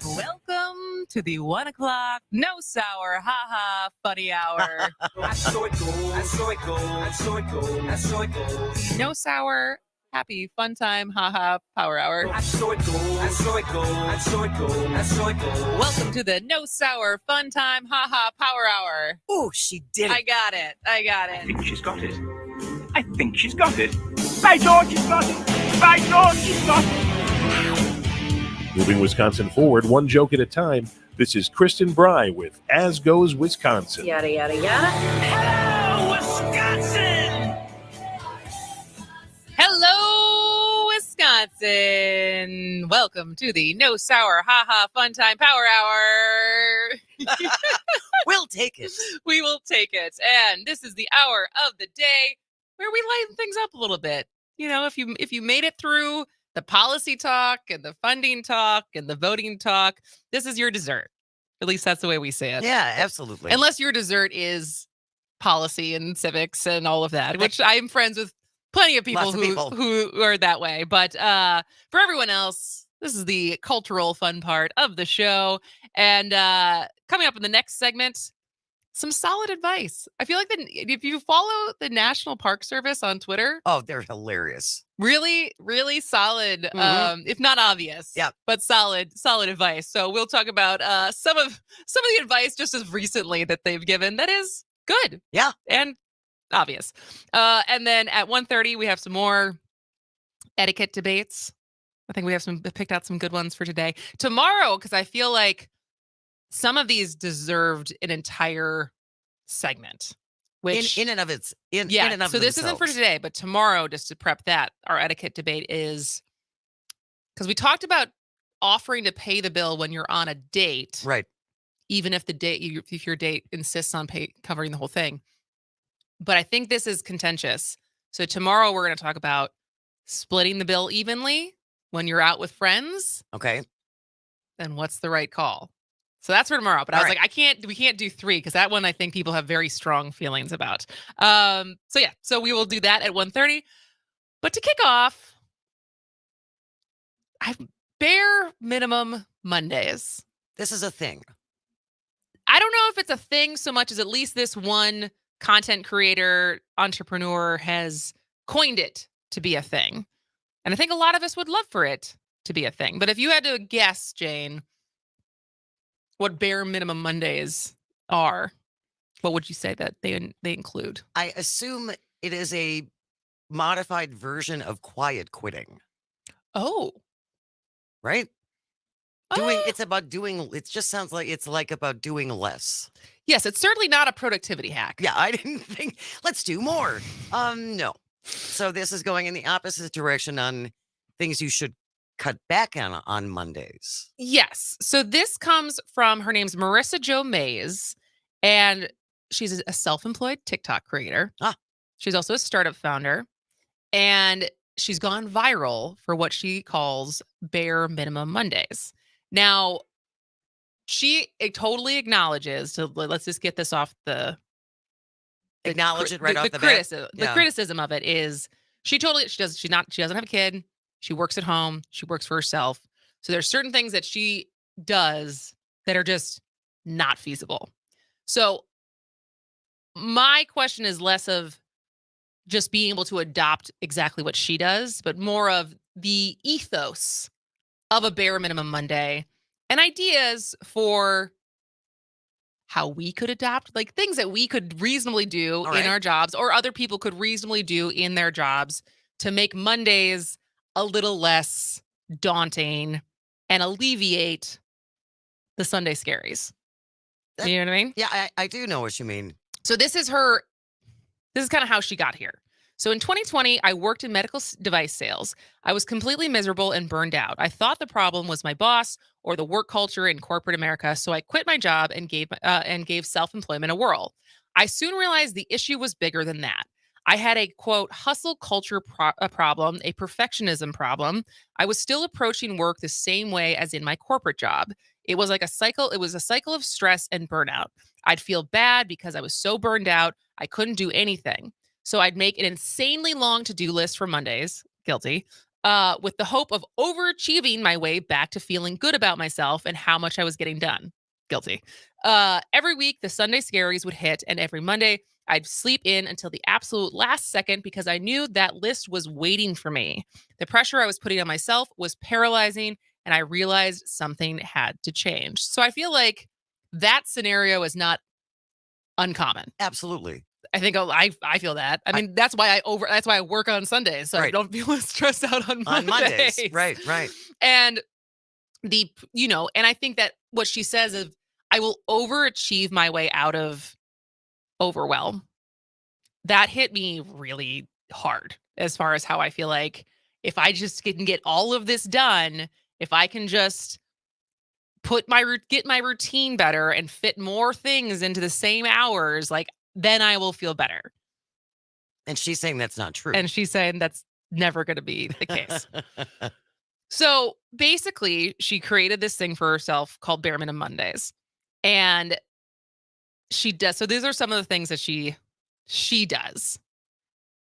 Welcome to the 1 o'clock no sour haha funny hour. No sour happy fun time haha power hour. Welcome to the no sour fun time haha power hour. Oh, she did it. I got it. I think she's got it. By George, she's got it. By George, she's got it. Moving Wisconsin forward, one joke at a time. This is Kristen Bry with As Goes Wisconsin. Yada, yada, yada. Hello, Wisconsin! Hello, Wisconsin. Welcome to the no sour haha fun time power hour. We'll take it. We will take it. And this is the hour of the day where we lighten things up a little bit. You know, if you made it through the policy talk and the funding talk and the voting talk, this is your dessert. At least that's the way we say it. Yeah, absolutely. Unless your dessert is policy and civics and all of that, which I'm friends with plenty of people who are that way. But for everyone else, this is the cultural fun part of the show. And coming up in the next segment, some solid advice. I feel like if you follow the National Park Service on Twitter. Oh, they're hilarious. Really, really solid, if not obvious. Yeah. But solid advice. So we'll talk about some of the advice just as recently that they've given that is good. Yeah. And obvious. And then at 1:30, we have some more etiquette debates. I think we have picked out some good ones for today. Tomorrow, because I feel like some of these deserved an entire segment. Which, in and of so themselves. This isn't for today, but tomorrow, just to prep that, our etiquette debate is, because we talked about offering to pay the bill when you're on a date. Right. Even if if your date insists on covering the whole thing. But I think this is contentious. So tomorrow we're going to talk about splitting the bill evenly when you're out with friends. Okay. Then what's the right call? So that's for tomorrow. But I was like, we can't do 3 because that one I think people have very strong feelings about. So we will do that at 1:30. But to kick off, I have bare minimum Mondays. This is a thing. I don't know if it's a thing so much as at least this one content creator, entrepreneur has coined it to be a thing. And I think a lot of us would love for it to be a thing. But if you had to guess, Jane, what bare minimum Mondays are, what would you say that they include? I assume it is a modified version of quiet quitting. Oh. Right? It just sounds like it's like about doing less. Yes, it's certainly not a productivity hack. Yeah, I didn't think, let's do more. No. So this is going in the opposite direction on things you should cut back on Mondays. Yes. So this comes from, her name's Marissa Jo Mays, and she's a self-employed TikTok creator. She's also a startup founder, and she's gone viral for what she calls bare minimum Mondays. Now, she totally acknowledges, let's just get this off Acknowledge it right off the criticism. bat. The criticism of it is she doesn't have a kid. She works at home. She works for herself. So there's certain things that she does that are just not feasible. So my question is less of just being able to adopt exactly what she does, but more of the ethos of a bare minimum Monday and ideas for how we could adopt, like things that we could reasonably do in our jobs or other people could reasonably do in their jobs to make Mondays a little less daunting and alleviate the Sunday scaries. You know what I mean? Yeah, I do know what you mean. So this is kind of how she got here. So in 2020, I worked in medical device sales. I was completely miserable and burned out. I thought the problem was my boss or the work culture in corporate America. So I quit my job and gave self-employment a whirl. I soon realized the issue was bigger than that. I had a, quote, hustle culture problem, a perfectionism problem. I was still approaching work the same way as in my corporate job. It was like a cycle. It was a cycle of stress and burnout. I'd feel bad because I was so burned out, I couldn't do anything. So I'd make an insanely long to-do list for Mondays, guilty, with the hope of overachieving my way back to feeling good about myself and how much I was getting done. Guilty. Every week, the Sunday scaries would hit, and every Monday, I'd sleep in until the absolute last second because I knew that list was waiting for me. The pressure I was putting on myself was paralyzing, and I realized something had to change. So I feel like that scenario is not uncommon. Absolutely. I think I feel that. I mean, that's why I work on Sundays, so I Right. don't feel as stressed out on On Mondays. Mondays. Right, right. And and I think that what she says is, I will overachieve my way out of overwhelm. That hit me really hard as far as how I feel like if I just can get all of this done, if I can just get my routine better and fit more things into the same hours, like then I will feel better. And she's saying that's not true. And she's saying that's never going to be the case. So basically, she created this thing for herself called Bare Minimum Mondays. And she does. So these are some of the things that she does.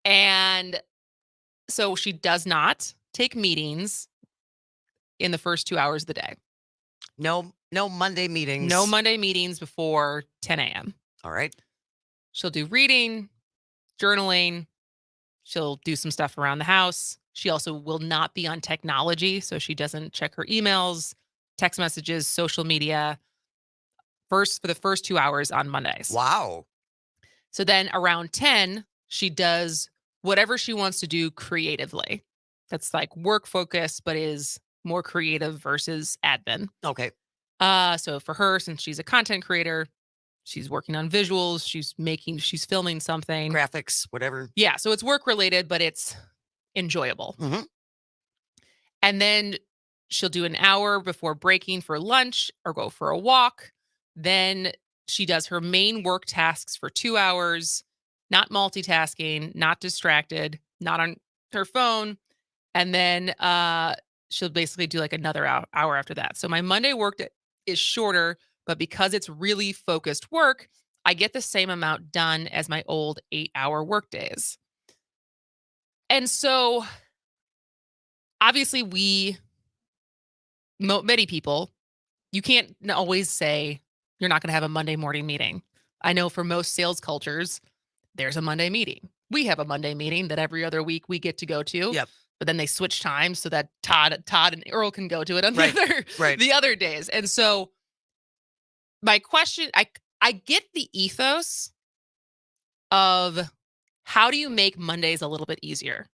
And so she does not take meetings in the first 2 hours of the day. No Monday meetings. No Monday meetings before 10 a.m. All right. She'll do reading, journaling. She'll do some stuff around the house. She also will not be on technology. So she doesn't check her emails, text messages, social media for the first 2 hours on Mondays. Wow. So then around 10, she does whatever she wants to do creatively. That's like work focused, but is more creative versus admin. Okay. So for her, since she's a content creator, she's working on visuals, she's filming something. Graphics, whatever. Yeah. So it's work related, but it's enjoyable. Mhm. And then she'll do an hour before breaking for lunch or go for a walk. Then she does her main work tasks for 2 hours, not multitasking, not distracted, not on her phone. And then she'll basically do like another hour after that. So my Monday work is shorter, but because it's really focused work, I get the same amount done as my old 8-hour work days. And so obviously many people, you can't always say you're not going to have a Monday morning meeting. I know for most sales cultures, there's a Monday meeting. We have a Monday meeting that every other week we get to go to. Yep. But then they switch times so that Todd and Earl can go to it on Right. the other days. And so my question, I get the ethos of how do you make Mondays a little bit easier?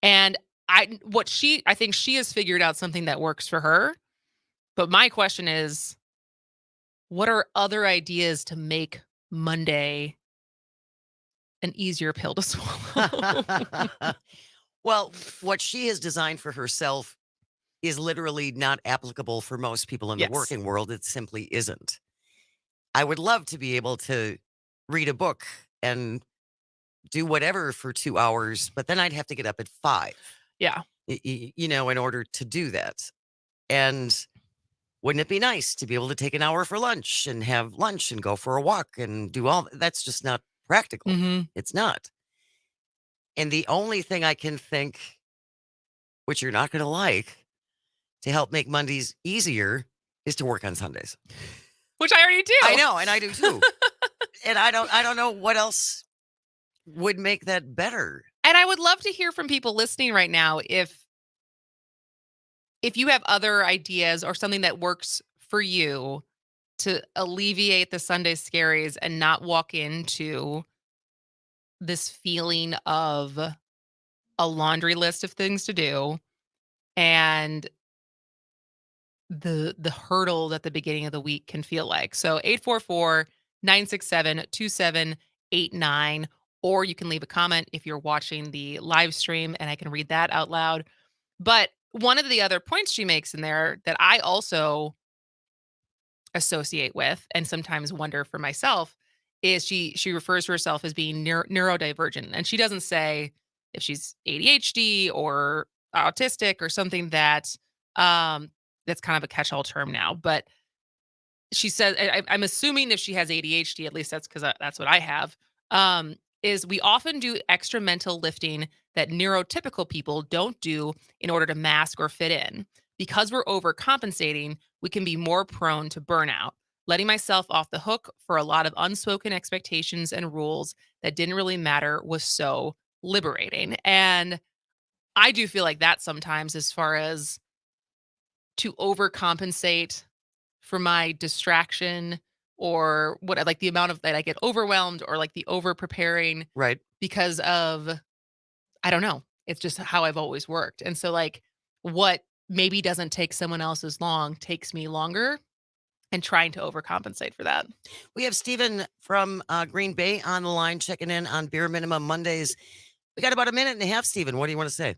And I think she has figured out something that works for her. But my question is, what are other ideas to make Monday an easier pill to swallow? Well, what she has designed for herself is literally not applicable for most people in the Yes. working world. It simply isn't. I would love to be able to read a book and do whatever for 2 hours, but then I'd have to get up at 5, Yeah. in order to do that. And wouldn't it be nice to be able to take an hour for lunch and have lunch and go for a walk and do all that's just not practical. Mm-hmm. It's not. And the only thing I can think, which you're not going to like, to help make Mondays easier is to work on Sundays. Which I already do. I know, and I do too. And I don't know what else would make that better. And I would love to hear from people listening right now if you have other ideas or something that works for you to alleviate the Sunday scaries and not walk into this feeling of a laundry list of things to do and the hurdle that the beginning of the week can feel like. So 844-967-2789, or you can leave a comment if you're watching the live stream and I can read that out loud. But one of the other points she makes in there that I also associate with and sometimes wonder for myself is she refers to herself as being neurodivergent. And she doesn't say if she's ADHD or autistic or something that's kind of a catch-all term now. But she says, I'm assuming if she has ADHD, at least that's because that's what I have, is we often do extra mental lifting that neurotypical people don't do in order to mask or fit in. Because we're overcompensating, we can be more prone to burnout. Letting myself off the hook for a lot of unspoken expectations and rules that didn't really matter was so liberating. And I do feel like that sometimes, as far as to overcompensate for my distraction or what, like the amount of that I get overwhelmed, or like the over preparing Right. because of, I don't know, it's just how I've always worked. And so, like, what maybe doesn't take someone else as long takes me longer, and trying to overcompensate for that. We have Stephen from Green Bay on the line checking in on Beer Minimum Mondays. We got about a minute and a half, Stephen. What do you want to say?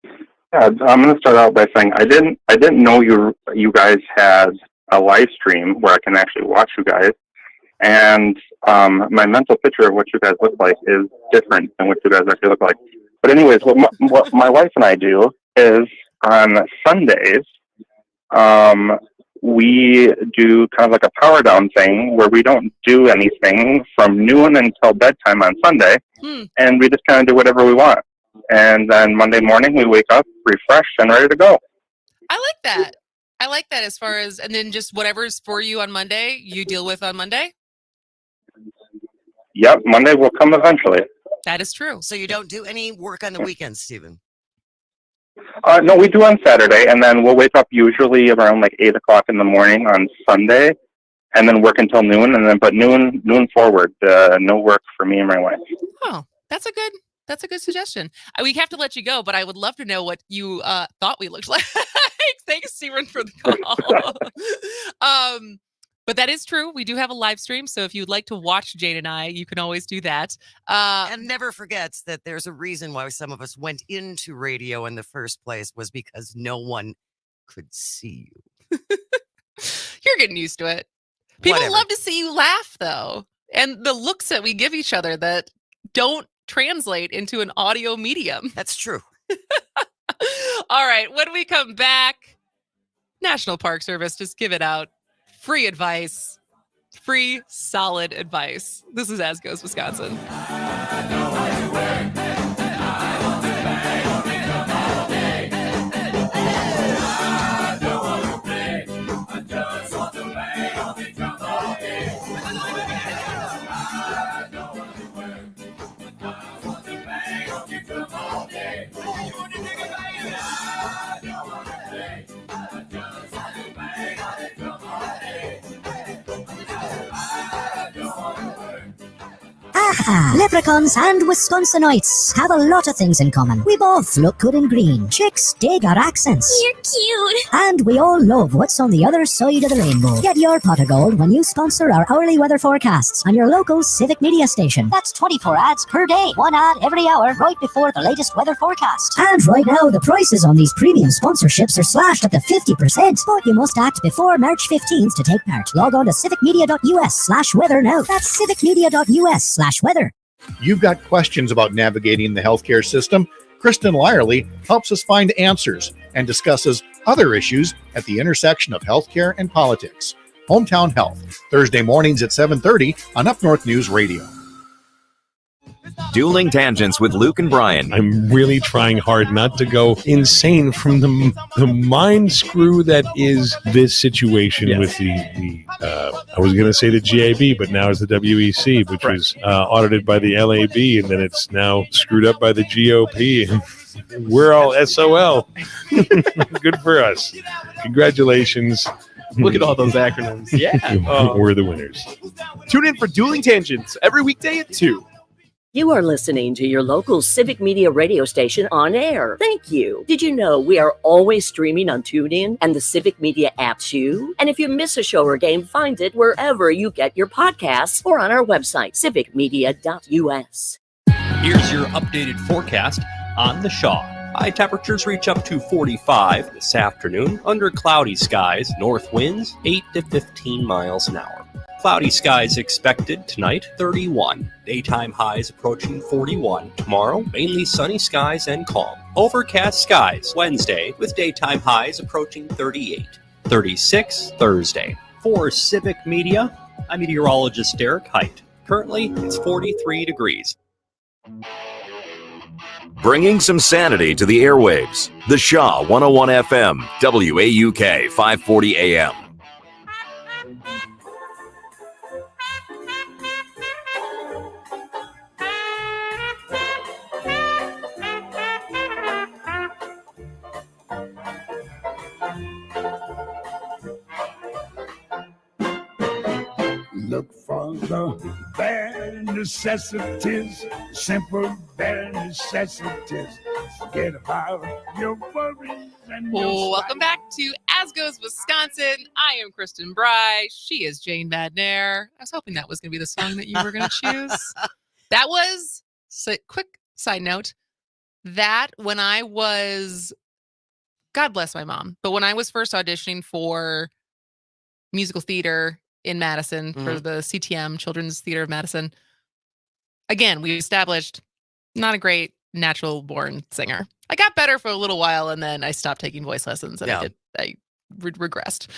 Yeah, I'm going to start out by saying I didn't know you guys had a live stream where I can actually watch you guys, and my mental picture of what you guys look like is different than what you guys actually look like. But anyways, what my wife and I do is on Sundays, we do kind of like a power down thing where we don't do anything from noon until bedtime on Sunday, and we just kind of do whatever we want. And then Monday morning we wake up refreshed and ready to go. I like that. I like that, as far as, and then just whatever's for you on Monday, you deal with on Monday. Yep, Monday will come eventually. That is true. So you don't do any work on the weekends, Stephen? No, we do on Saturday, and then we'll wake up usually around like 8 o'clock in the morning on Sunday, and then work until noon, and then but noon forward, no work for me and my wife. Oh, that's a good suggestion. We have to let you go, but I would love to know what you thought we looked like. Thanks, Stephen, for the call. But that is true. We do have a live stream, so if you'd like to watch Jane and I, you can always do that. And never forget that there's a reason why some of us went into radio in the first place, was because no one could see you. You're getting used to it. People Whatever. love to see you laugh, though. And the looks that we give each other that don't translate into an audio medium. That's true. All right. When we come back, National Park Service, just give it out. Free advice. Free, solid advice. This is As Goes Wisconsin. Aha! Leprechauns and Wisconsinites have a lot of things in common. We both look good in green. Chicks dig our accents. You're cute. And we all love what's on the other side of the rainbow. Get your pot of gold when you sponsor our hourly weather forecasts on your local civic media station. That's 24 ads per day. One ad every hour right before the latest weather forecast. And right now, the prices on these premium sponsorships are slashed up to 50%. But you must act before March 15th to take part. Log on to civicmedia.us/weather now. That's civicmedia.us/weather. You've got questions about navigating the healthcare system? Kristen Lyerly helps us find answers and discusses other issues at the intersection of healthcare and politics. Hometown Health, Thursday mornings at 7:30 on Up North News Radio. Dueling Tangents with Luke and Brian. I'm really trying hard not to go insane from the mind screw that is this situation with the I was going to say the GAB, but now it's the WEC, which was audited by the LAB, and then it's now screwed up by the GOP. We're all SOL. Good for us. Congratulations. Look at all those acronyms. Yeah. We're the winners. Tune in for Dueling Tangents every weekday at 2. You are listening to your local Civic Media radio station on air. Thank you. Did you know we are always streaming on TuneIn and the Civic Media app too? And if you miss a show or game, find it wherever you get your podcasts or on our website, civicmedia.us. Here's your updated forecast on the Shaw. High temperatures reach up to 45 this afternoon under cloudy skies, north winds 8 to 15 miles an hour. Cloudy skies expected tonight, 31. Daytime highs approaching 41. Tomorrow, mainly sunny skies and calm. Overcast skies Wednesday with daytime highs approaching 38. 36 Thursday. For Civic Media, I'm meteorologist Derek Height. Currently, it's 43 degrees. Bringing some sanity to the airwaves. The Shaw 101 FM, WAUK 540 AM. Look for the bare necessities, simple bare necessities. Forget about your worries and your Welcome back to As Goes Wisconsin. I am Kristen Bry. She is Jane Madnair. I was hoping that was going to be the song that you were going to choose. That was, quick side note, that when I was, God bless my mom, but when I was first auditioning for musical theater in Madison for the CTM, Children's Theater of Madison, again, we established not a great natural born singer. I got better for a little while and then I stopped taking voice lessons and I regressed.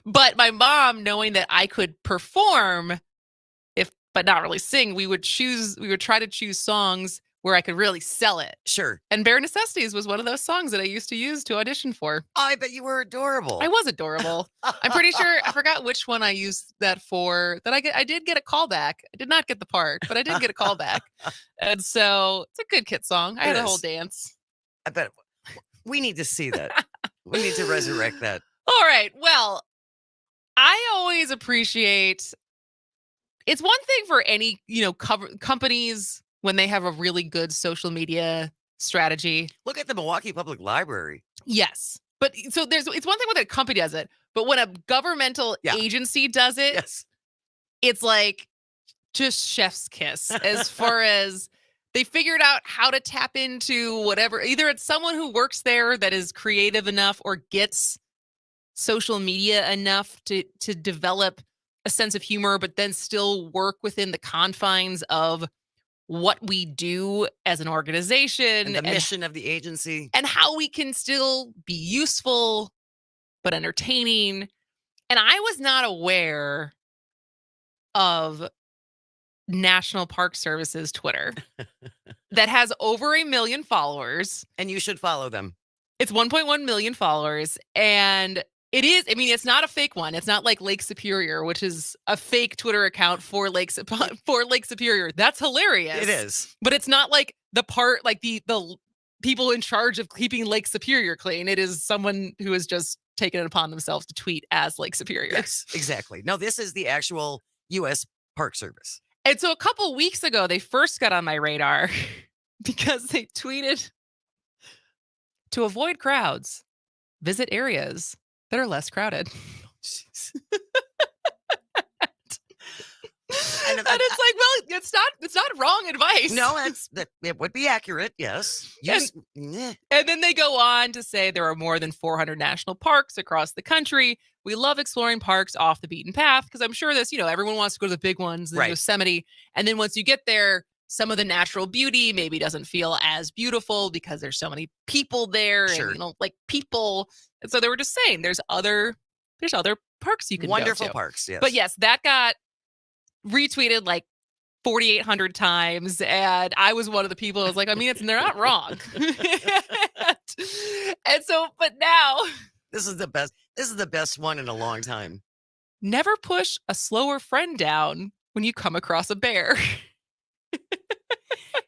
But my mom, knowing that I could perform but not really sing, we would try to choose songs where I could really sell it. Sure. And Bare Necessities was one of those songs that I used to use to audition for. I bet you were adorable. I was adorable. I'm pretty sure, I forgot which one I used that for. I did get a callback. I did not get the part, but I did get a callback. And so it's a good kid song. I had a whole dance. I bet we need to see that. We need to resurrect that. All right. Well, I always appreciate, it's one thing for any, companies when they have a really good social media strategy. Look at the Milwaukee Public Library. Yes. But so it's one thing when a company does it, but when a governmental agency does it, it's like just chef's kiss as far as they figured out how to tap into whatever. Either it's someone who works there that is creative enough or gets social media enough to develop a sense of humor, but then still work within the confines of what we do as an organization and the mission of the agency and how we can still be useful but entertaining. And I was not aware of National Park Service's Twitter that has over 1 million followers. And you should follow them. It's 1.1 million followers. And it is, it's not a fake one. It's not like Lake Superior, which is a fake Twitter account for Lake Superior. That's hilarious. It is. But it's not like the people in charge of keeping Lake Superior clean. It is someone who has just taken it upon themselves to tweet as Lake Superior. Yes, exactly. No, this is the actual U.S. Park Service. And so a couple weeks ago, they first got on my radar because they tweeted, to avoid crowds, visit areas that are less crowded. And it's like, well, it's not wrong advice. No, it would be accurate. Yes. And then they go on to say there are more than 400 national parks across the country. We love exploring parks off the beaten path because I'm sure this, everyone wants to go to the big ones, the Yosemite. And then once you get there, some of the natural beauty maybe doesn't feel as beautiful because there's so many people there and, like people. And so they were just saying there's other parks you can go to. Wonderful parks, yes. But yes, that got retweeted like 4,800 times. And I was one of the people who was like, they're not wrong. And so, but now. This is the best. This is the best one in a long time. Never push a slower friend down when you come across a bear.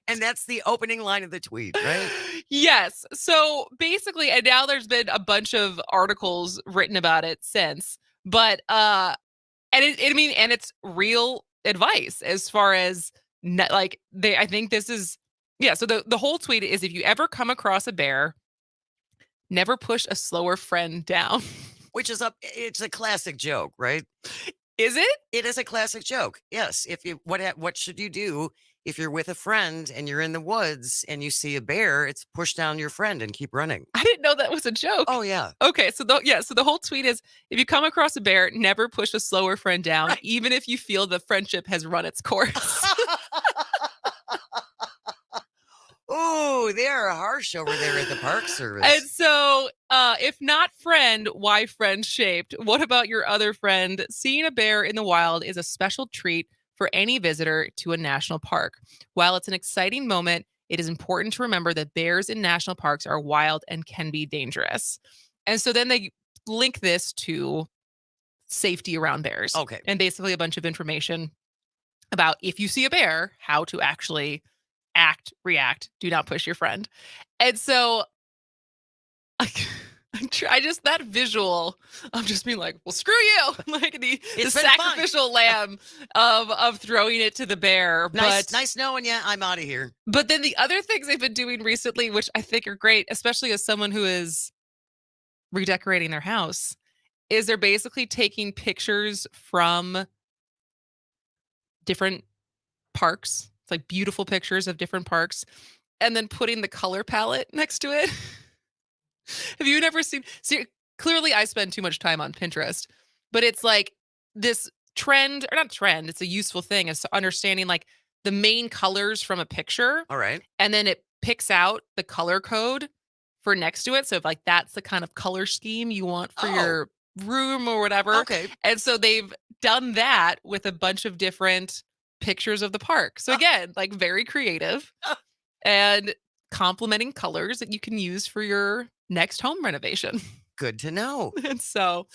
And that's the opening line of the tweet, right? Yes. So basically, and now there's been a bunch of articles written about it since, but, and it's real advice as far as I think this is, so the whole tweet is if you ever come across a bear, never push a slower friend down. Which is it's a classic joke, right? Is it? It is a classic joke. Yes. If you, what should you do if you're with a friend and you're in the woods and you see a bear? It's push down your friend and keep running. I didn't know that was a joke. Oh yeah. Okay. So the whole tweet is if you come across a bear, never push a slower friend down, even if you feel the friendship has run its course. Oh, they are harsh over there at the Park Service. And so If not friend, why friend shaped? What about your other friend? Seeing a bear in the wild is a special treat for any visitor to a national park. While it's an exciting moment, it is important to remember that bears in national parks are wild and can be dangerous. And so then they link this to safety around bears. Okay. And basically a bunch of information about if you see a bear, how to actually act, react, do not push your friend. And so I just, that visual of just being like, well, screw you, like the sacrificial lamb of throwing it to the bear. Nice knowing you. I'm out of here. But then the other things they've been doing recently, which I think are great, especially as someone who is redecorating their house, is they're basically taking pictures from different parks. It's like beautiful pictures of different parks, and then putting the color palette next to it. Have you never seen? See, clearly I spend too much time on Pinterest, but it's like this trend, or not trend, it's a useful thing, is understanding like the main colors from a picture. All right. And then it picks out the color code for next to it. So if like that's the kind of color scheme you want for your room or whatever. Okay. And so they've done that with a bunch of different pictures of the park. So again, like very creative and complementing colors that you can use for your next home renovation. Good to know. And so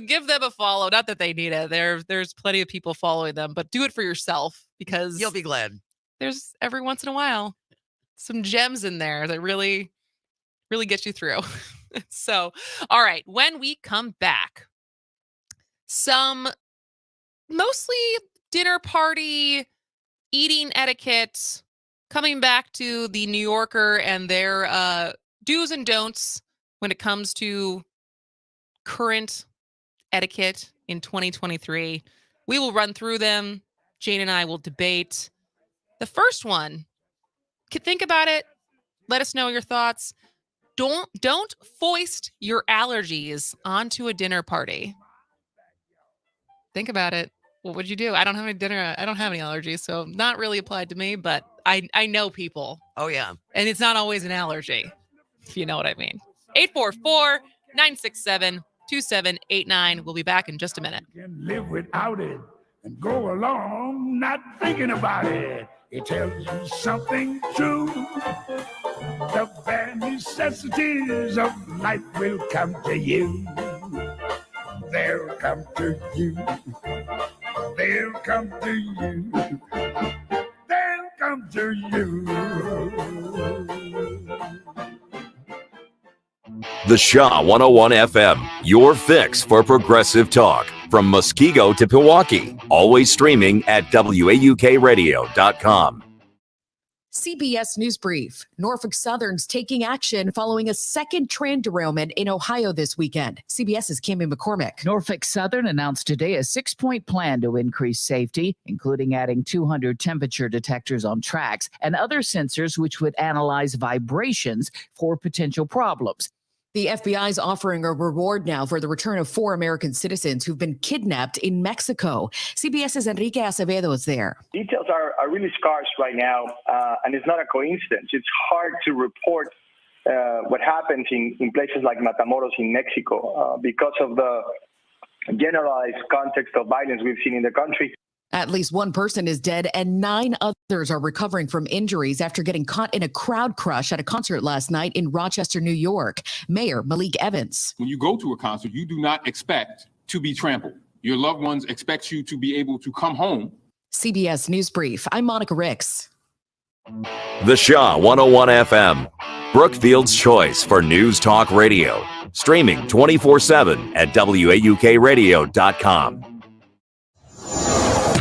give them a follow. Not that they need it. There's plenty of people following them, but do it for yourself because you'll be glad. There's every once in a while some gems in there that really, really get you through. So, all right, when we come back, some mostly dinner party, eating etiquette, coming back to the New Yorker and their do's and don'ts when it comes to current etiquette in 2023. We will run through them. Jane and I will debate. The first one, think about it. Let us know your thoughts. Don't foist your allergies onto a dinner party. Think about it. What would you do? I don't have any allergies, so not really applied to me, but I know people. Oh, yeah. And it's not always an allergy, if you know what I mean. 844-967-2789. We'll be back in just a minute. Can live without it and go along not thinking about it. It tells you something true. The bare necessities of life will come to you. They'll come to you. They'll come to you. They'll come to you. The Shaw 101 FM, your fix for progressive talk. From Muskego to Pewaukee, always streaming at WAUKradio.com. CBS News Brief. Norfolk Southern's taking action following a second train derailment in Ohio this weekend. CBS's Cammie McCormick. Norfolk Southern announced today a 6-point plan to increase safety, including adding 200 temperature detectors on tracks and other sensors which would analyze vibrations for potential problems. The FBI is offering a reward now for the return of 4 American citizens who've been kidnapped in Mexico. CBS's Enrique Acevedo is there. Details are really scarce right now, and it's not a coincidence. It's hard to report what happens in places like Matamoros in Mexico because of the generalized context of violence we've seen in the country. At least 1 person is dead and 9 others are recovering from injuries after getting caught in a crowd crush at a concert last night in Rochester, New York. Mayor Malik Evans. When you go to a concert, you do not expect to be trampled. Your loved ones expect you to be able to come home. CBS News Brief. I'm Monica Ricks. The Shaw 101 FM, Brookfield's choice for news talk radio. Streaming 24/7 at WAUKradio.com.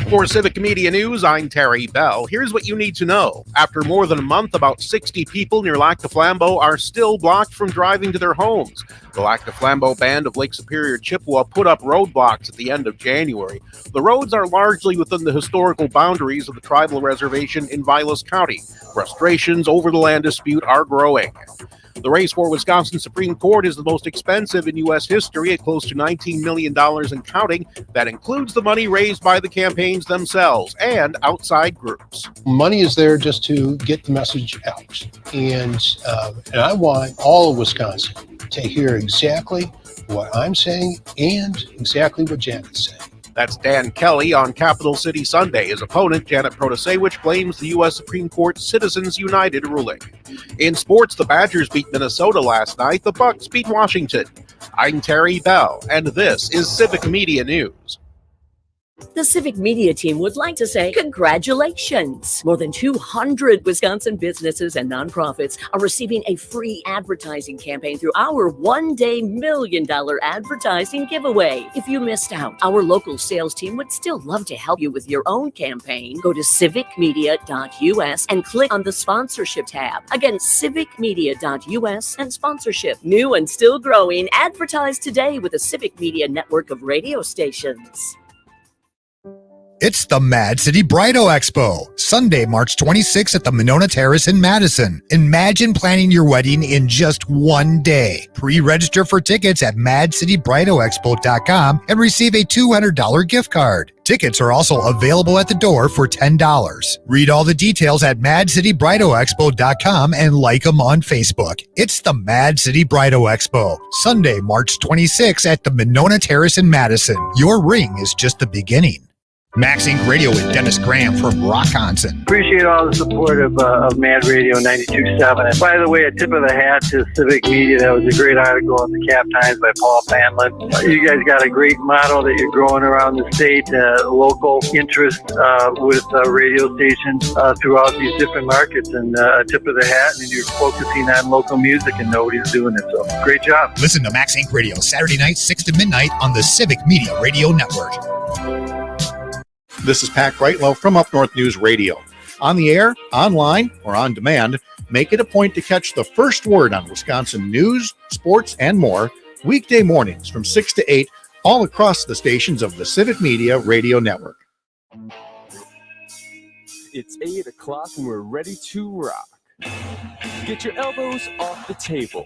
For Civic Media News, I'm Terry Bell. Here's what you need to know. After more than a month, about 60 people near Lac du Flambeau are still blocked from driving to their homes. The Lac du Flambeau Band of Lake Superior Chippewa put up roadblocks at the end of January. The roads are largely within the historical boundaries of the tribal reservation in Vilas County. Frustrations over the land dispute are growing. The race for Wisconsin Supreme Court is the most expensive in U.S. history at close to $19 million and counting. That includes the money raised by the campaigns themselves and outside groups. Money is there just to get the message out. And I want all of Wisconsin to hear exactly what I'm saying and exactly what Janet's saying. That's Dan Kelly on Capital City Sunday. His opponent, Janet Protasewicz, blames the U.S. Supreme Court's Citizens United ruling. In sports, the Badgers beat Minnesota last night. The Bucks beat Washington. I'm Terry Bell, and this is Civic Media News. The Civic Media team would like to say congratulations. More than 200 Wisconsin businesses and nonprofits are receiving a free advertising campaign through our one-day $1 million advertising giveaway. If you missed out, our local sales team would still love to help you with your own campaign. Go to civicmedia.us and click on the sponsorship tab. Again, civicmedia.us and sponsorship. New and still growing. Advertise today with the Civic Media network of radio stations. It's the Mad City Bridal Expo, Sunday, March 26th at the Monona Terrace in Madison. Imagine planning your wedding in just one day. Pre-register for tickets at madcitybridalexpo.com and receive a $200 gift card. Tickets are also available at the door for $10. Read all the details at madcitybridalexpo.com and like them on Facebook. It's the Mad City Bridal Expo, Sunday, March 26th at the Monona Terrace in Madison. Your ring is just the beginning. Max Inc. Radio with Dennis Graham from Rockonson. Appreciate all the support of Mad Radio 92.7. And by the way, a tip of the hat to Civic Media. That was a great article in the Cap Times by Paul Panlin. You guys got a great model that you're growing around the state, local interest with radio stations throughout these different markets. And a tip of the hat, and you're focusing on local music and nobody's doing it. So great job. Listen to Max Inc. Radio Saturday night, 6 to midnight on the Civic Media Radio Network. This is Pat Brightlow from Up North News Radio. On the air, online, or on demand, make it a point to catch the first word on Wisconsin news, sports, and more weekday mornings from 6 to 8 all across the stations of the Civic Media Radio Network. It's 8 o'clock and we're ready to rock. Get your elbows off the table.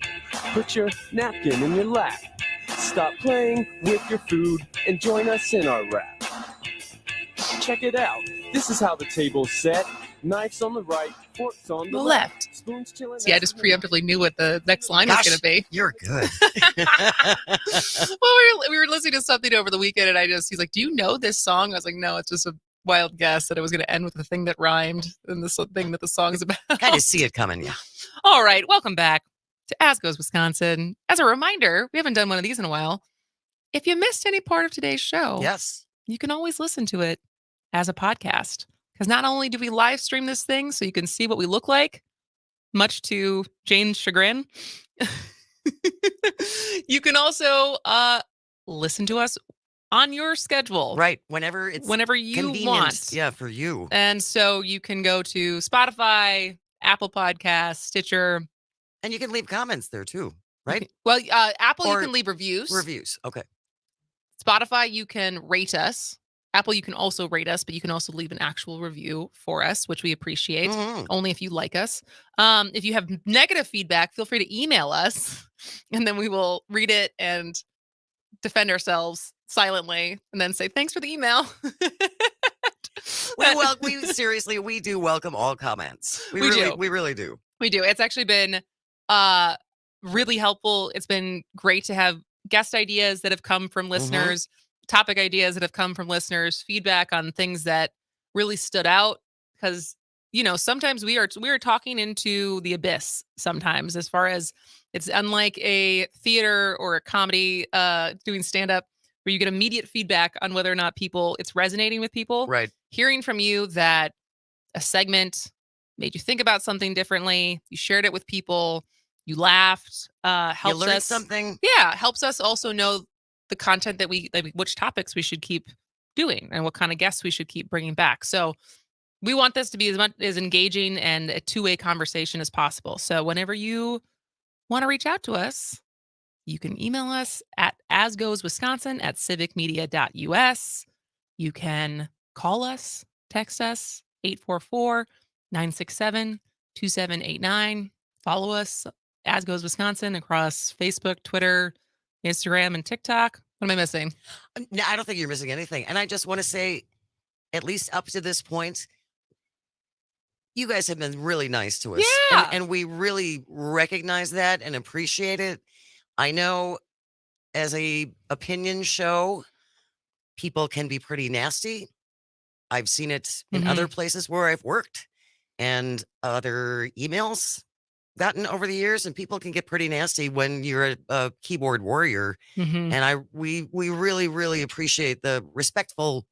Put your napkin in your lap. Stop playing with your food and join us in our rap. Check it out. This is how the table's set. Knives on the right, forks on the left. Spoons chilling. See, I just preemptively knew what the next line Gosh, was going to be. You're good. Well, we were listening to something over the weekend, and he's like, "Do you know this song?" I was like, "No, it's just a wild guess that it was going to end with the thing that rhymed and the thing that the song's about." Kind of see it coming, yeah. All right, welcome back to As Goes Wisconsin. As a reminder, we haven't done one of these in a while. If you missed any part of today's show, yes, you can always listen to it as a podcast. Because not only do we live stream this thing so you can see what we look like, much to Jane's chagrin, you can also listen to us on your schedule. Right. Whenever you want. Yeah, for you. And so you can go to Spotify, Apple Podcasts, Stitcher. And you can leave comments there too, right? Well, Apple, you can leave reviews. Reviews, okay. Spotify, you can rate us. Apple, you can also rate us, but you can also leave an actual review for us, which we appreciate, only if you like us. If you have negative feedback, feel free to email us, and then we will read it and defend ourselves silently, and then say, thanks for the email. We do welcome all comments. We really do. We do. It's actually been really helpful. It's been great to have guest ideas that have come from listeners. Topic ideas that have come from listeners, feedback on things that really stood out, because sometimes we are talking into the abyss sometimes, as far as it's unlike a theater or a comedy doing stand-up where you get immediate feedback on whether or not it's resonating with people. Right. Hearing from you that a segment made you think about something differently, you shared it with people, you laughed, helps you learned us something. Yeah, helps us also know the content that which topics we should keep doing and what kind of guests we should keep bringing back. So we want this to be as engaging and a two-way conversation as possible. So whenever you want to reach out to us, you can email us at asgoeswisconsin@civicmedia.us. You can call us, text us, 844-967-2789. Follow us, As Goes Wisconsin, across Facebook, Twitter, Instagram, and TikTok. What am I missing? No, I don't think you're missing anything. And I just want to say, at least up to this point, you guys have been really nice to us. Yeah. And we really recognize that and appreciate it. I know as a opinion show, people can be pretty nasty. I've seen it in other places where I've worked and other emails gotten over the years, and people can get pretty nasty when you're a keyboard warrior. And we really, really appreciate the respectful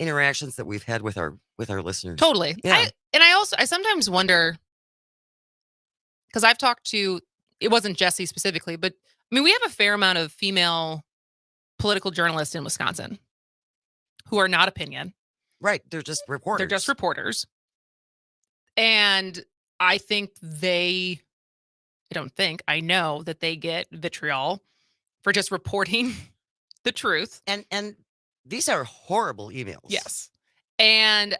interactions that we've had with our listeners. Totally. Yeah. I sometimes wonder, because I've talked to, it wasn't Jesse specifically, but I mean, we have a fair amount of female political journalists in Wisconsin who are not opinion. Right. They're just reporters. They're just reporters. And I know that they get vitriol for just reporting the truth. And these are horrible emails. Yes. And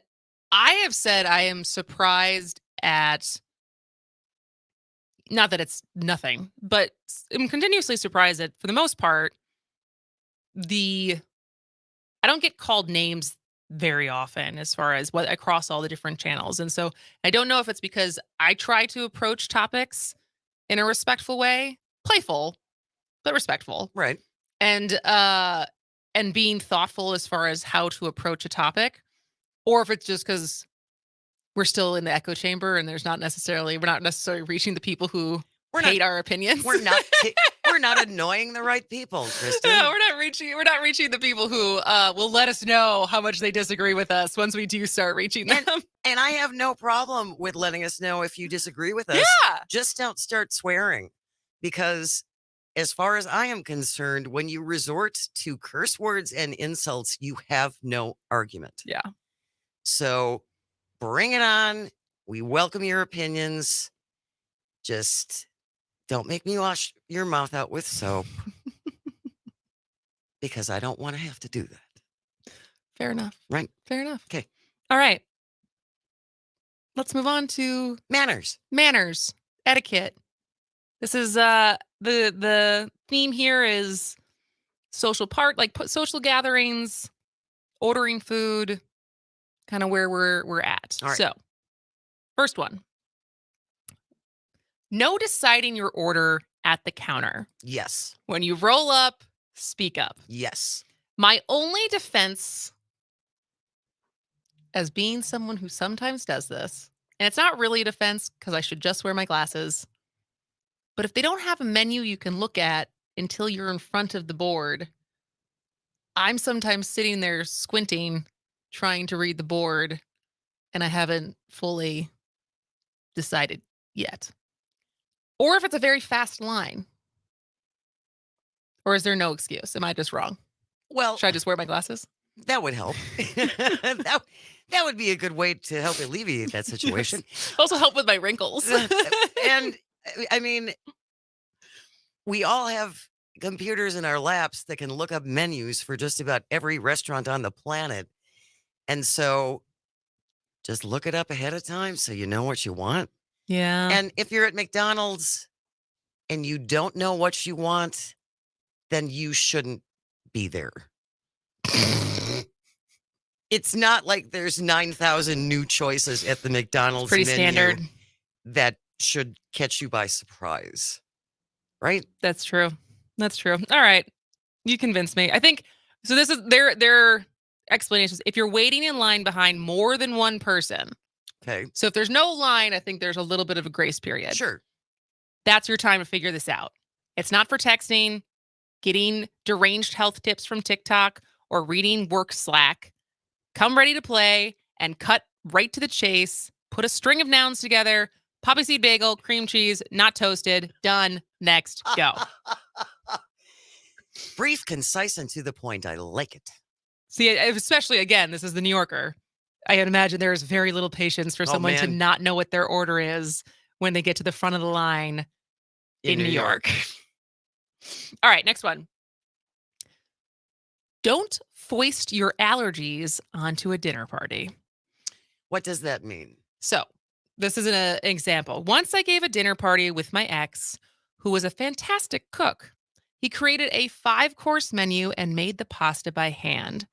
I have said I am surprised at, not that it's nothing, but I'm continuously surprised that for the most part, I don't get called names very often as far as what across all the different channels. And so I don't know if it's because I try to approach topics in a respectful way, playful, but respectful. Right. And being thoughtful as far as how to approach a topic, or if it's just because we're still in the echo chamber and we're not necessarily reaching the people who hate our opinions. We're not annoying the right people, Kristen. No, we're not reaching the people who will let us know how much they disagree with us once we do start reaching them. And I have no problem with letting us know if you disagree with us. Yeah. Just don't start swearing, because as far as I am concerned, when you resort to curse words and insults, you have no argument. Yeah. So bring it on. We welcome your opinions. Just don't make me wash your mouth out with soap, because I don't want to have to do that. Fair enough. Right. Fair enough. Okay. All right. Let's move on to manners. Etiquette. This is the theme here is social gatherings, ordering food, kind of where we're at. All right. So, first one. No deciding your order at the counter. Yes. When you roll up, speak up. Yes. My only defense as being someone who sometimes does this, and it's not really a defense because I should just wear my glasses, but if they don't have a menu you can look at until you're in front of the board, I'm sometimes sitting there squinting, trying to read the board, and I haven't fully decided yet. Or if it's a very fast line. Or is there no excuse? Am I just wrong? Well, should I just wear my glasses? That would help. that would be a good way to help alleviate that situation. Yes. Also help with my wrinkles. And I mean, we all have computers in our laps that can look up menus for just about every restaurant on the planet. And so just look it up ahead of time so you know what you want. Yeah. And if you're at McDonald's and you don't know what you want, then you shouldn't be there. It's not like there's 9,000 new choices at the McDonald's Pretty menu standard. that should catch you by surprise. Right? That's true. That's true. All right. You convinced me. I think so. This is their explanations. If you're waiting in line behind more than one person. Okay. So if there's no line, I think there's a little bit of a grace period. Sure. That's your time to figure this out. It's not for texting, getting deranged health tips from TikTok, or reading work Slack. Come ready to play and cut right to the chase. Put a string of nouns together. Poppy seed bagel, cream cheese, not toasted. Done. Next. Go. Brief, concise, and to the point. I like it. See, especially, again, this is the New Yorker. I imagine there is very little patience for someone to not know what their order is when they get to the front of the line in New York. All right, next one. Don't foist your allergies onto a dinner party. What does that mean? So, this is an example. Once I gave a dinner party with my ex, who was a fantastic cook. He created a 5-course menu and made the pasta by hand.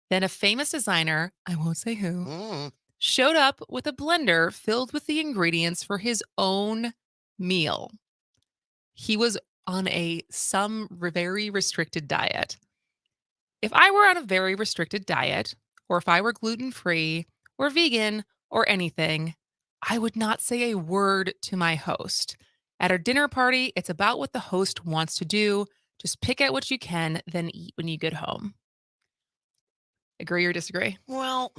Then a famous designer, I won't say who, showed up with a blender filled with the ingredients for his own meal. He was on some very restricted diet. If I were on a very restricted diet, or if I were gluten-free or vegan or anything, I would not say a word to my host. At a dinner party, it's about what the host wants to do. Just pick out what you can, then eat when you get home. Agree or disagree? Well,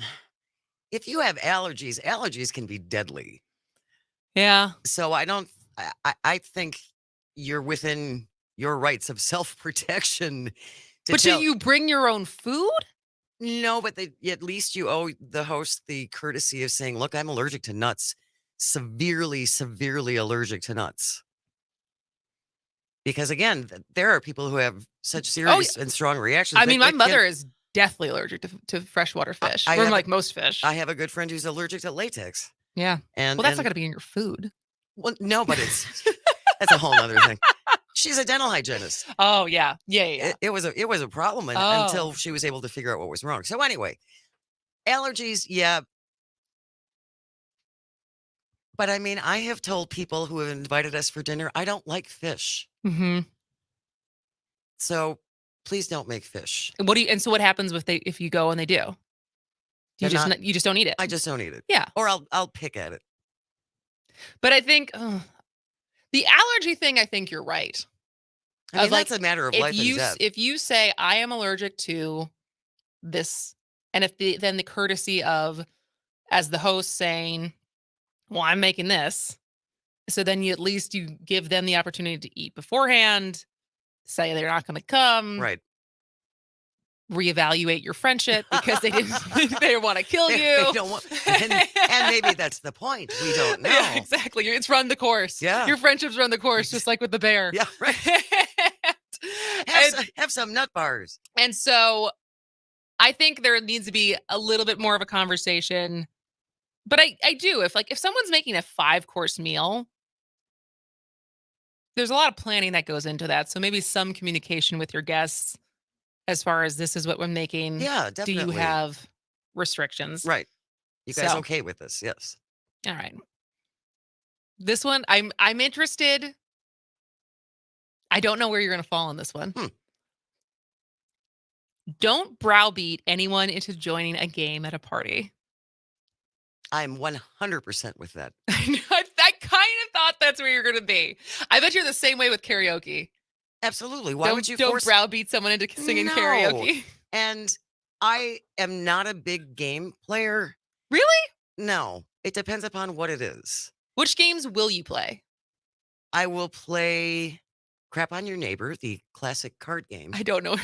if you have allergies can be deadly. Yeah. So I think you're within your rights of self-protection. But do you bring your own food? No, but at least you owe the host the courtesy of saying, look, I'm allergic to nuts. Severely, severely allergic to nuts. Because again, there are people who have such serious and strong reactions. I mean, my mother is deathly allergic to freshwater fish. Or like most fish. I have a good friend who's allergic to latex. Yeah. And well, that's not going to be in your food. Well, no, but that's a whole other thing. She's a dental hygienist. Oh yeah. Yeah. It was a problem until she was able to figure out what was wrong. So anyway, allergies, yeah. But I mean, I have told people who have invited us for dinner, I don't like fish. Mm-hmm. So please don't make fish. And so what happens if you go and they do? You just don't eat it. I just don't eat it. Yeah. Or I'll pick at it. But I think the allergy thing, I think you're right. I mean, that's a matter of life and death. If you say I am allergic to this, and then the courtesy of, as the host, saying, well, I'm making this, so then you give them the opportunity to eat beforehand, say they're not going to come, right? Reevaluate your friendship because they want to kill you. They don't want, and maybe that's the point. We don't know. Yeah, exactly. It's run the course. Yeah, your friendships run the course, just like with the bear. Yeah, right. Have some nut bars. And so, I think there needs to be a little bit more of a conversation. But I do. If someone's making a 5-course meal, there's a lot of planning that goes into that. So maybe some communication with your guests. As far as this is what we're making. Yeah, definitely. Do you have restrictions? Right. You guys okay with this? Yes. All right. This one, I'm interested. I don't know where you're going to fall on this one. Don't browbeat anyone into joining a game at a party. I'm 100% with that. I kind of thought that's where you're going to be. I bet you're the same way with karaoke. Absolutely. Why would you don't browbeat someone into singing karaoke? And I am not a big game player. Really? No. It depends upon what it is. Which games will you play? I will play Crap on Your Neighbor, the classic card game. I don't know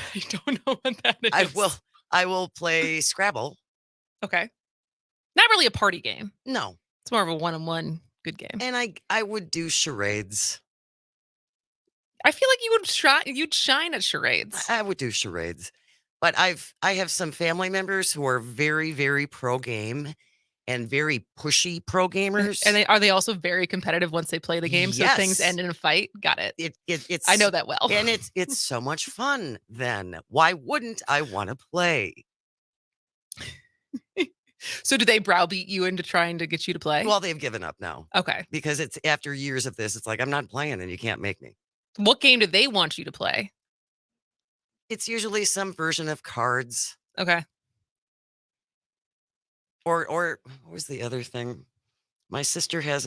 what that is. I will play Scrabble. Okay. Not really a party game. No. It's more of a one-on-one good game. And I would do charades. I feel like you'd shine at charades. I would do charades. But I have some family members who are very, very pro game and very pushy pro gamers. And are they also very competitive once they play the game? So things end in a fight? Got it. It's I know that well. And it's so much fun then. Why wouldn't I want to play? So do they browbeat you into trying to get you to play? Well, they've given up now. Okay. Because it's after years of this, it's like, I'm not playing and you can't make me. What game do they want you to play? It's usually some version of cards. Okay. Or what was the other thing? My sister has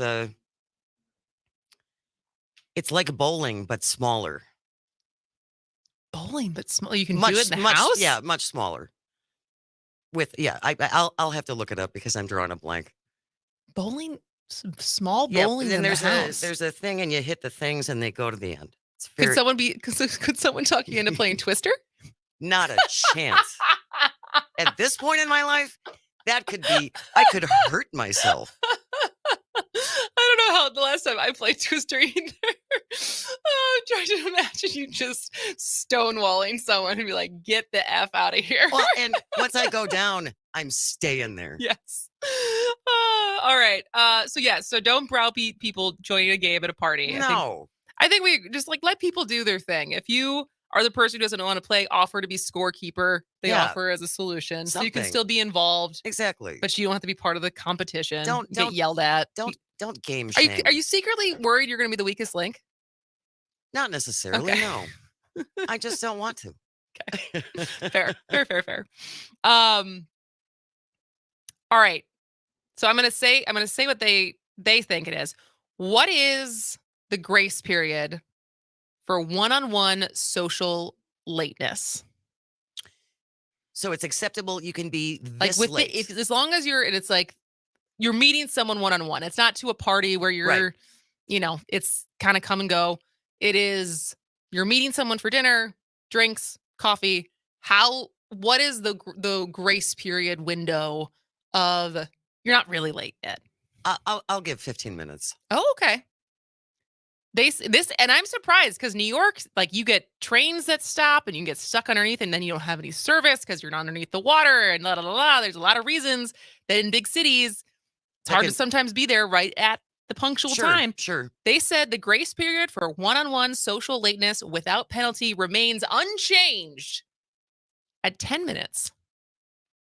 it's like bowling, but smaller. Bowling, but small. You can do it in the house? Yeah, much smaller. I'll have to look it up because I'm drawing a blank. Bowling, small bowling in the house. There's a thing and you hit the things and they go to the end. Could someone talk you into playing Twister? Not a chance. At this point in my life, I could hurt myself. I don't know how the last time I played Twister either. I'm trying to imagine you just stonewalling someone and be like, get the F out of here. Well, and once I go down, I'm staying there. Yes. All right. So don't browbeat people joining a game at a party. No. I think we just let people do their thing. If you are the person who doesn't want to play, offer to be scorekeeper. They offer as a solution. So you can still be involved. Exactly. But you don't have to be part of the competition. Don't get yelled at. Don't game shame. Are you secretly worried you're going to be the weakest link? Not necessarily, Okay. no. I just don't want to. Fair. All right. So I'm gonna say what they think it is. What is the grace period for one-on-one social lateness? So it's acceptable. You can be Like this with late. if as long as you're and it's like you're meeting someone one-on-one. It's not to a party where you're, it's kind of come and go. It is you're meeting someone for dinner, drinks, coffee. What is the grace period window of you're not really late yet? I'll give 15 minutes. Oh, okay. And I'm surprised because New York, like you get trains that stop and you can get stuck underneath and then you don't have any service because you're not underneath the water and la la la la. There's a lot of reasons that in big cities, it's hard to sometimes be there right at the punctual time. Sure. They said the grace period for one-on-one social lateness without penalty remains unchanged at 10 minutes.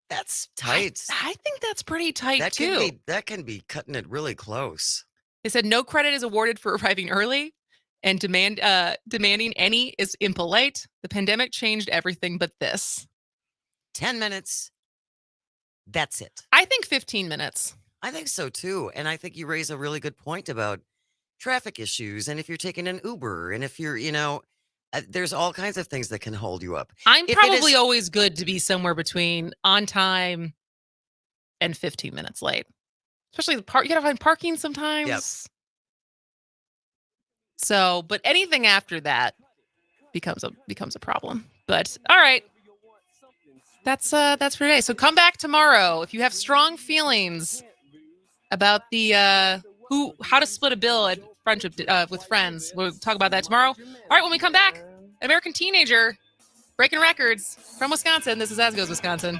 That's tight. I think that's pretty tight too. That can be cutting it really close. They said no credit is awarded for arriving early and demanding any is impolite. The pandemic changed everything but this. 10 minutes. That's it. I think 15 minutes. I think so too. And I think you raise a really good point about traffic issues. And if you're taking an Uber and if you're, there's all kinds of things that can hold you up. I'm probably always good to be somewhere between on time and 15 minutes late. Especially you gotta find parking sometimes. Yep. So, but anything after that becomes a problem. But all right. That's for today. So come back tomorrow if you have strong feelings about the how to split a bill at friendship with friends. We'll talk about that tomorrow. All right, when we come back, an American teenager breaking records from Wisconsin. This is As Goes Wisconsin.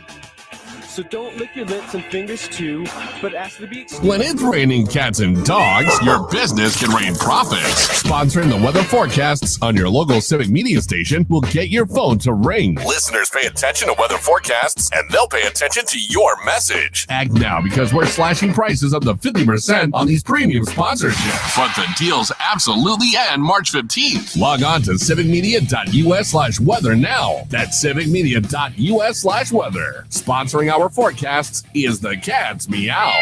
So don't lick your lips and fingers too, but ask to be excused. When it's raining cats and dogs, your business can rain profits. Sponsoring the weather forecasts on your local civic media station will get your phone to ring. Listeners pay attention to weather forecasts, and they'll pay attention to your message. Act now because we're slashing prices up to 50% on these premium sponsorships. But the deals absolutely end March 15th. Log on to civicmedia.us/weather now. That's civicmedia.us/weather. Sponsoring our forecasts is the Cat's Meow.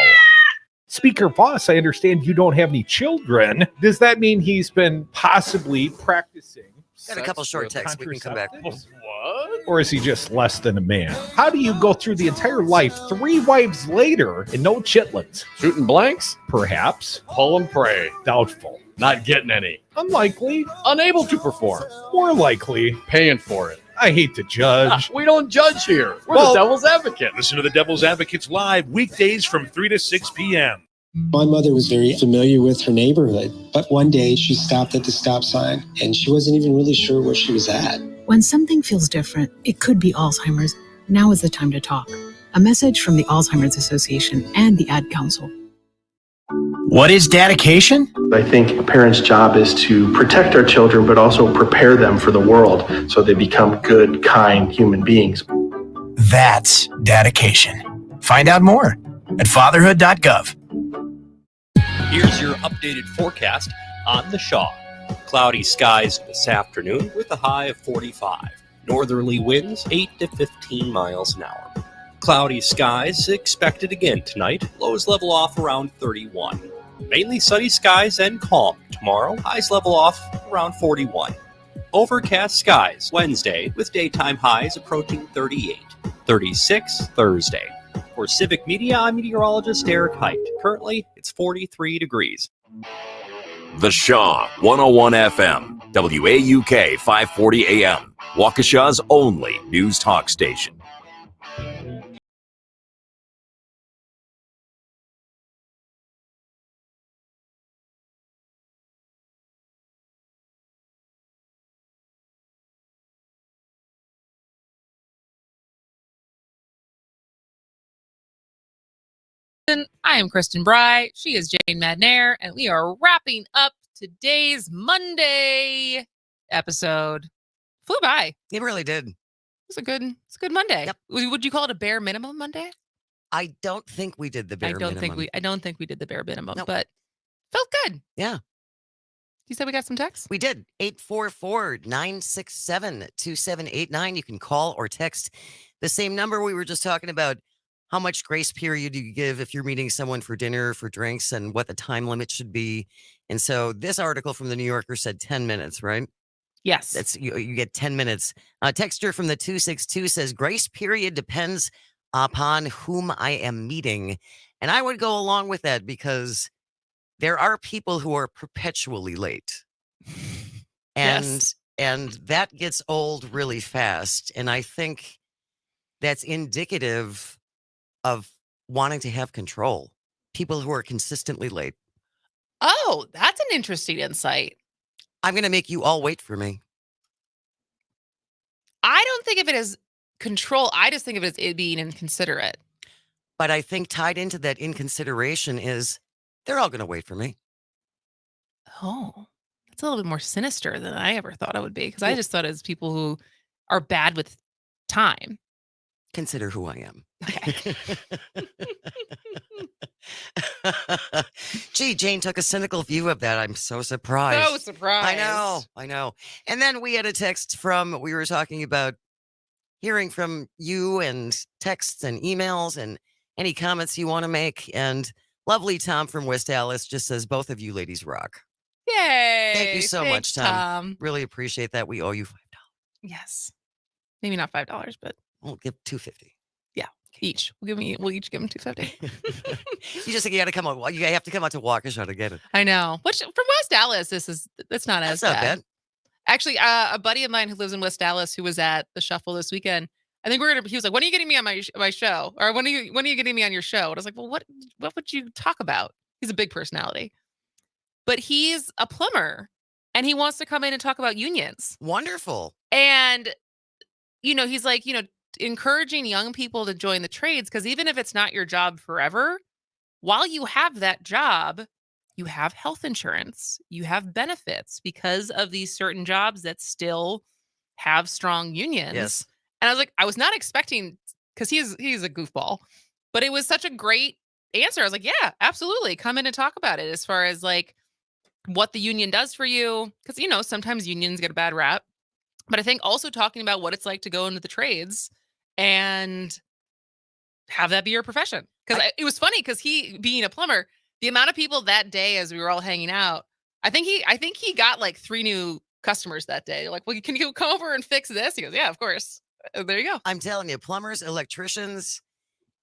Speaker Voss, I understand you don't have any children. Does that mean he's been possibly practicing? Got a couple short texts. We can come back. What? Or is he just less than a man? How do you go through the entire life 3 wives later and no chitlins? Shooting blanks? Perhaps. Pull and pray. Doubtful. Not getting any. Unlikely. Unable to perform. More likely. Paying for it. I hate to judge. We don't judge here. We're the Devil's Advocate. Listen to the Devil's Advocates live weekdays from 3 to 6 p.m. My mother was very familiar with her neighborhood, but one day she stopped at the stop sign and she wasn't even really sure where she was at. When something feels different, it could be Alzheimer's. Now is the time to talk. A message from the Alzheimer's Association and the Ad Council. What is dedication? I think a parent's job is to protect our children, but also prepare them for the world so they become good, kind human beings. That's dedication. Find out more at fatherhood.gov. Here's your updated forecast on the Shaw. Cloudy skies this afternoon with a high of 45. Northerly winds 8 to 15 miles an hour. Cloudy skies expected again tonight. Lows level off around 31. Mainly sunny skies and calm tomorrow. Highs level off around 41. Overcast skies Wednesday with daytime highs approaching 38. 36 Thursday. For Civic Media, I'm meteorologist Eric Height. Currently, it's 43 degrees. The Shaw 101 FM, WAUK 540 AM, Waukesha's only news talk station. I am Kristen Bry. She is Jane Madnair, and we are wrapping up today's Monday episode. Flew by. It really did. It's a good Monday. Yep. Would you call it a bare minimum Monday? I don't think we did the bare minimum. I don't think we did the bare minimum, Nope. but felt good. Yeah. You said we got some texts? We did. 844-967-2789. You can call or text the same number. We were just talking about how much grace period you give if you're meeting someone for dinner, for drinks, and what the time limit should be. And so this article from the New Yorker said 10 minutes, right? Yes. That's you get 10 minutes. Texture from the 262 says grace period depends upon whom I am meeting. And I would go along with that because there are people who are perpetually late. And that gets old really fast. And I think that's indicative of wanting to have control. People who are consistently late. Oh, that's an interesting insight. I'm going to make you all wait for me. I don't think of it as control. I just think of it as it being inconsiderate. But I think tied into that inconsideration is they're all going to wait for me. Oh, that's a little bit more sinister than I ever thought it would be. Because I just thought it was people who are bad with time. Consider who I am. Okay. Gee, Jane took a cynical view of that. I'm so surprised. So surprised. I know. And then we had a text we were talking about hearing from you and texts and emails and any comments you want to make. And lovely Tom from West Dallas just says, both of you ladies rock. Yay. Thank you so Thanks, much, Tom. Really appreciate that. We owe you $5. Yes. Maybe not $5, but we'll give $2.50. Yeah. Each. We'll each give them $2.50. You just think you got to come out. You have to come out to Waukesha to get it. I know. Which from West Dallas, that's not as bad. Actually, a buddy of mine who lives in West Dallas who was at the Shuffle this weekend, I think he was like, when are you getting me on my show? Or when are you getting me on your show? And I was like, well, what would you talk about? He's a big personality. But he's a plumber and he wants to come in and talk about unions. Wonderful. And, he's like, encouraging young people to join the trades because even if it's not your job forever, while you have that job, you have health insurance, you have benefits because of these certain jobs that still have strong unions. Yes. And I was like, I was not expecting, because he's a goofball, but it was such a great answer. I was like, yeah, absolutely. Come in and talk about it as far as like what the union does for you. Because, sometimes unions get a bad rap. But I think also talking about what it's like to go into the trades and have that be your profession. Because it was funny because he, being a plumber, the amount of people that day as we were all hanging out, I think he got like 3 new customers that day. They're like, well, can you come over and fix this? He goes, yeah, of course. There you go. I'm telling you, plumbers, electricians,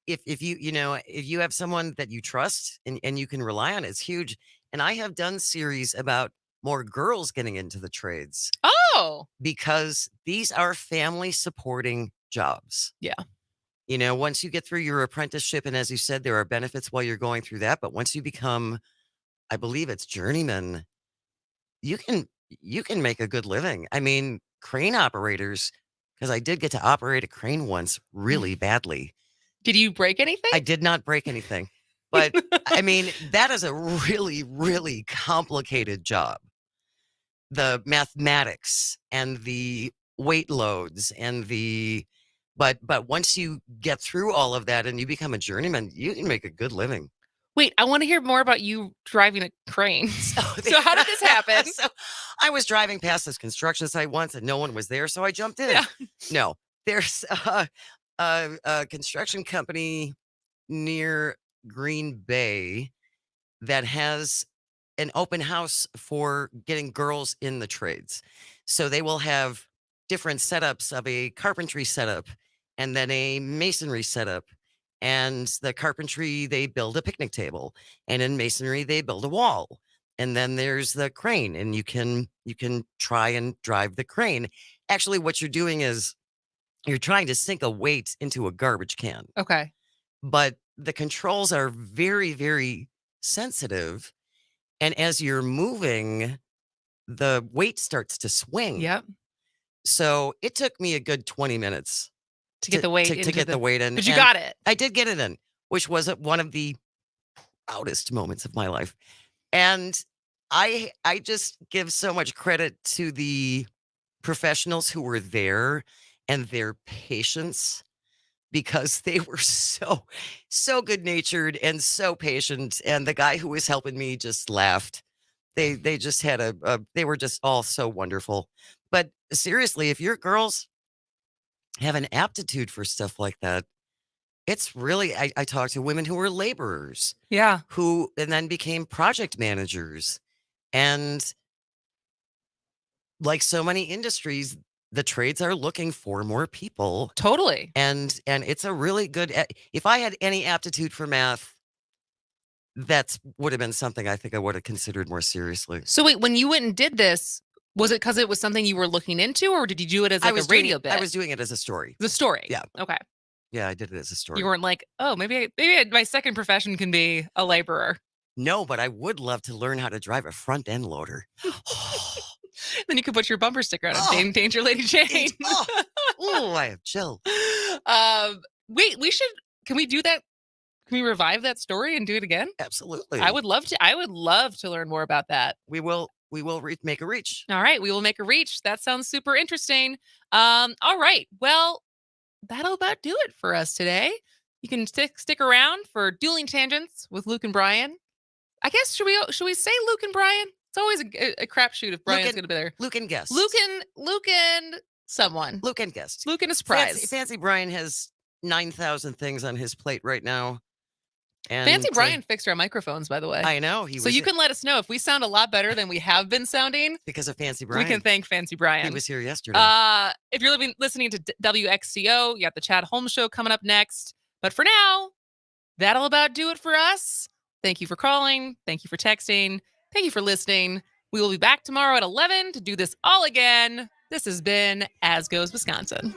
if you have someone that you trust and you can rely on, it's huge. And I have done series about more girls getting into the trades. Oh, because these are family supporting jobs. Yeah. Once you get through your apprenticeship, and as you said, there are benefits while you're going through that. But once you become, I believe it's journeyman, you can make a good living. I mean, crane operators, because I did get to operate a crane once really badly. Did you break anything? I did not break anything. But I mean, that is a really, really complicated job. The mathematics and the weight loads and but once you get through all of that and you become a journeyman, you can make a good living. Wait, I want to hear more about you driving a crane. So how did this happen? So I was driving past this construction site once and no one was there, so I jumped in. Yeah. No, there's a construction company near Green Bay that has an open house for getting girls in the trades. So they will have different setups of a carpentry setup and then a masonry setup. And the carpentry, they build a picnic table, and in masonry, they build a wall. And then there's the crane, and you can try and drive the crane. Actually, what you're doing is you're trying to sink a weight into a garbage can. Okay. But the controls are very, very sensitive. And as you're moving, the weight starts to swing. Yep. So it took me a good 20 minutes to get the weight to get the weight in. But you got it. I did get it in, which was one of the proudest moments of my life. And I just give so much credit to the professionals who were there and their patience, because they were so good natured and so patient. And the guy who was helping me just laughed They just had they were just all so wonderful. But seriously, if your girls have an aptitude for stuff like that, it's really, I talked to women who were laborers Yeah. who and then became project managers. And like so many industries, the trades are looking for more people. Totally. And it's a really good, if I had any aptitude for math, that's would have been something I think I would have considered more seriously. So wait, when you went and did this, was it because it was something you were looking into, or did you do it as like a radio bit? I was doing it as a story. The story. Yeah. Okay. Yeah, I did it as a story. You weren't like, oh, maybe my second profession can be a laborer. No, but I would love to learn how to drive a front end loader. Then you could put your bumper sticker on it. Danger Lady Jane. Oh, I have chill. Wait, can we do that? Can we revive that story and do it again? Absolutely. I would love to learn more about that. We will make a reach. All right, we will make a reach. That sounds super interesting. All right. Well, that'll about do it for us today. You can stick around for Dueling Tangents with Luke and Brian. I guess should we say Luke and Brian? It's always a crapshoot if Brian's going to be there. Luke and guest. Luke and someone. Luke and guest. Luke and a surprise. Fancy Brian has 9,000 things on his plate right now. And Fancy Brian fixed our microphones, by the way. I know. So you can let us know if we sound a lot better than we have been sounding. Because of Fancy Brian. We can thank Fancy Brian. He was here yesterday. If you're listening to WXCO, you got the Chad Holmes Show coming up next. But for now, that'll about do it for us. Thank you for calling. Thank you for texting. Thank you for listening. We will be back tomorrow at 11 to do this all again. This has been As Goes Wisconsin.